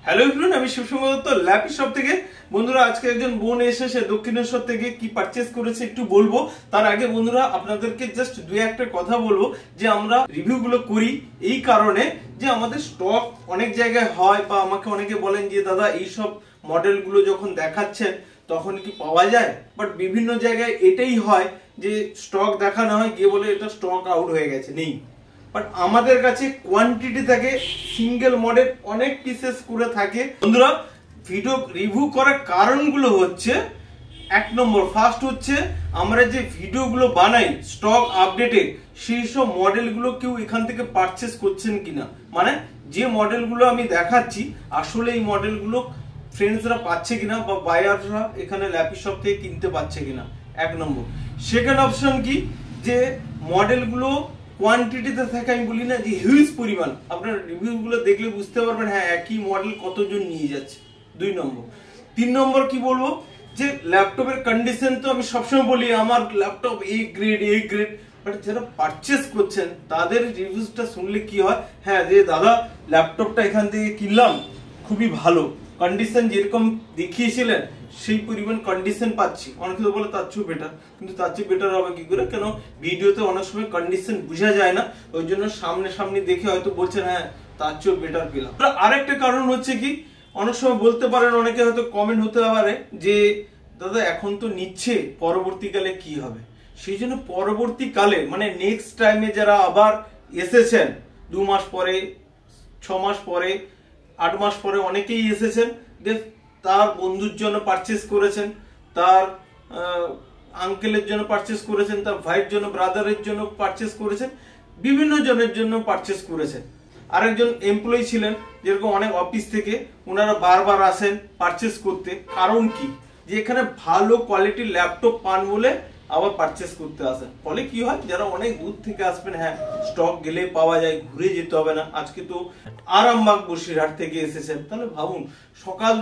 Hello everyone, আমি শিবসঙ্গ Dutta lappy shop থেকে। বন্ধুরা, আজকে একজন বোন এসে দক্ষিণেশ্বর থেকে কি পারচেজ করেছে একটু বলবো। তার আগে বন্ধুরা, আপনাদেরকে জাস্ট দুই একটা কথা বলবো যে আমরা রিভিউ গুলো করি এই কারণে যে আমাদের স্টক অনেক জায়গায় হয়, বা আমাকে অনেকে বলেন যে দাদা এইসব মডেল গুলো যখন দেখাচ্ছেন তখন কি পাওয়া যায়, বাট বিভিন্ন জায়গায় এটাই হয় যে স্টক দেখানো হয়, গিয়ে বলে এটা স্টক আউট হয়ে গেছে, নেই। বাট আমাদের কাছে কোয়ান্টিটি থাকে, সিঙ্গেল মডেল অনেক পিসেস করে থাকে। বন্ধুরা, ভিডিও রিভিউ করার কারণগুলো হচ্ছে, এক নম্বর ফার্স্ট হচ্ছে আমরা যে ভিডিওগুলো বানাই স্টক আপডেটে, সেই সব মডেলগুলো কেউ এখান থেকে পারচেস করছেন কিনা, মানে যে মডেলগুলো আমি দেখাচ্ছি আসলে এই মডেলগুলো ফ্রেন্ডসরা পাচ্ছে কিনা, বা বায়াররা এখানে ল্যাপি শপ থেকে কিনতে পাচ্ছে কিনা, এক নম্বর। সেকেন্ড অপশন কি, যে মডেলগুলো কোয়ান্টিটিতে থাকে, আমি বলি না যে হিউজ পরিমাণ, আপনার রিভিউগুলো দেখলে বুঝতে পারবেন হ্যাঁ একই মডেল কতজন নিয়ে যাচ্ছে, দুই নম্বর। তিন নম্বর কি বলবো, যে ল্যাপটপের কন্ডিশন তো আমি সবসময় বলি আমার ল্যাপটপ এ গ্রেড, বাট যারা পারচেস করছেন তাদের রিভিউটা শুনলে কি হয়, হ্যাঁ যে দাদা ল্যাপটপটা এখান থেকে কিনলাম খুবই ভালো, কন্ডিশন যেরকম দেখিয়েছিলেন সেই পরিমাণ কন্ডিশন পাচ্ছি। অনেকে তো বলে তার চেয়েও বেটার, কিন্তু তার চেয়ে বেটার হবে কি করে, কেন ভিডিওতে অনেক সময় কন্ডিশন বোঝা যায় না, ওই জন্য সামনে দেখে হয়তো বলছেন হ্যাঁ তার চেয়েও বেটার পেলাম। আরেকটা কারণ হচ্ছে কি, অনেক সময় বলতে পারেন, অনেকে হয়তো কমেন্ট হতে পারে যে দাদা এখন তো নিচ্ছে, পরবর্তীকালে কি হবে। সেই জন্য পরবর্তীকালে মানে নেক্সট টাইমে যারা আবার এসেছেন 2 মাস পরে, 6 মাস পরে, 8 মাস পরে, অনেকেই এসেছেন তার বন্ধুর জন্য পারচেস করেছেন, তার আঙ্কেলের জন্য পারচেস করেছেন, তার ভাইয়ের জন্য, ব্রাদারের জন্য পারচেস করেছেন, বিভিন্ন জনের জন্য পারচেস করেছেন। আরেকজন এমপ্লয়ি ছিলেন, যেরকম অনেক অফিস থেকে ওনারা বারবার আসেন পারচেস করতে, কারণ কি, যে এখানে ভালো কোয়ালিটির ল্যাপটপ পান বলে আবার পারচেস করতে আসেন। ফলে কি হয়, যারা অনেক দূর থেকে আসবেন, হ্যাঁ স্টক গেলে পাওয়া যায়, ঘুরে যেতে হবে না। আজকে তো আরামবাগ বসিরহাট থেকে এসেছেন, তাহলে ভাবুন সকাল,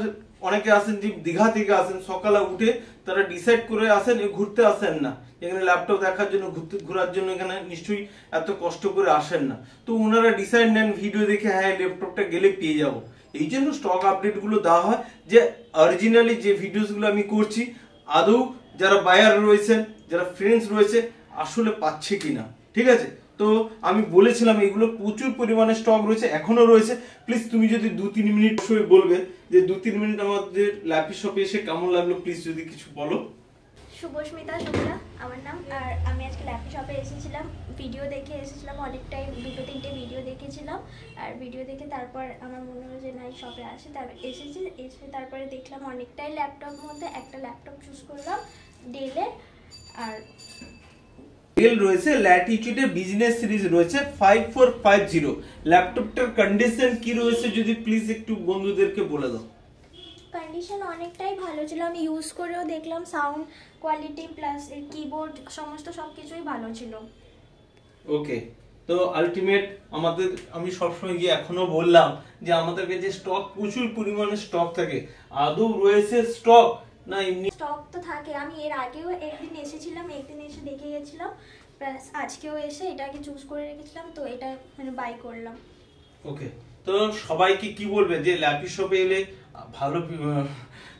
অনেকে আসেন যে দীঘা থেকে আসেন, সকালে উঠে তারা ডিসাইড করে আসেন, ঘুরতে আসেন না এখানে ল্যাপটপ দেখার জন্য, ঘোরার জন্য এখানে নিশ্চয়ই এত কষ্ট করে আসেন না। তো ওনারা ডিসাইড নেন ভিডিও দেখে, হ্যাঁ ল্যাপটপটা গেলে পেয়ে যাবো। এই জন্য স্টক আপডেট গুলো দেওয়া হয়, যে অরিজিনালি যে ভিডিওস গুলো আমি করছি আদৌ যারা বায়ার রয়েছেন, যারা ফ্রেন্ডস রয়েছে আসলে পাচ্ছে কিনা। ঠিক আছে, তো আমি বলেছিলাম এগুলো প্রচুর পরিমাণে স্টক রয়েছে, এখনো রয়েছে। প্লিজ তুমি যদি 2-3 মিনিট বলবে, যে 2-3 মিনিট আমাদের ল্যাপি শপে এসে কেমন লাগলো, প্লিজ যদি কিছু বলো। শুভস্মিতা শুক্লা আমার নাম, আর আমি আজকে ল্যাপি শপে এসেছিলাম, ভিডিও দেখে এসেছিলাম, অনেকটাই 2-3টে ভিডিও দেখেছিলাম। আর ভিডিও দেখে তারপর আমার মনে হলো যে না এই শপে আসে, তারপর এসে তারপরে দেখলাম অনেকটাই ল্যাপটপ মধ্যে একটা ল্যাপটপ চুজ করলাম ডেলের। আর ডেল রয়েছে, ল্যাটিটিউডের বিজনেস সিরিজ রয়েছে 5450। ল্যাপটপটার কন্ডিশন কি রয়েছে যদি প্লিজ একটু বন্ধুদেরকে বলে দাও। কন্ডিশন অনেকটাই ভালো ছিল, আমি ইউজ করেও দেখলাম, সাউন্ড কোয়ালিটি প্লাস কিবোর্ড সমস্ত সবকিছুই ভালো ছিল। ওকে, তো আলটিমেট আমাদের, আমি সবসময় গিয়ে এখনো বললাম যে আমাদের কাছে স্টক প্রচুর পরিমাণে স্টক থাকে, আদৌ রয়েছে স্টক না এমনি স্টক তো থাকে। আমি এর আগেও একদিন এসেছিলাম, একদিন এসে দেখে গেছিলাম, প্লাস আজকেও এসে এটাকে চুজ করে রেখেছিলাম, তো এটা মানে বাই করলাম। ওকে, তো সবাইকে কি বলবে যে ল্যাপি শপে এলে ভালো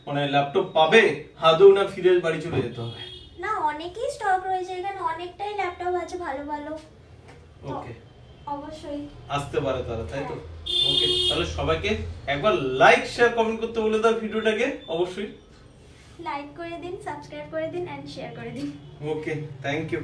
মানে ল্যাপটপ পাবে, আদৌ না ফিরে বাড়ি চলে যেতে হবে? না, অনেকই স্টক রয়েছে এখানে, অনেকটাই ল্যাপটপ আছে ভালো ভালো। ওকে, অবশ্যই আসতে পারে তারা, তাই তো? ওকে, তাহলে সবাইকে একবার লাইক শেয়ার কমেন্ট করতে বলে দাও ভিডিওটাকে, অবশ্যই লাইক করে দিন, সাবস্ক্রাইব করে দিন এন্ড শেয়ার করে দিন। ওকে, থ্যাংক ইউ।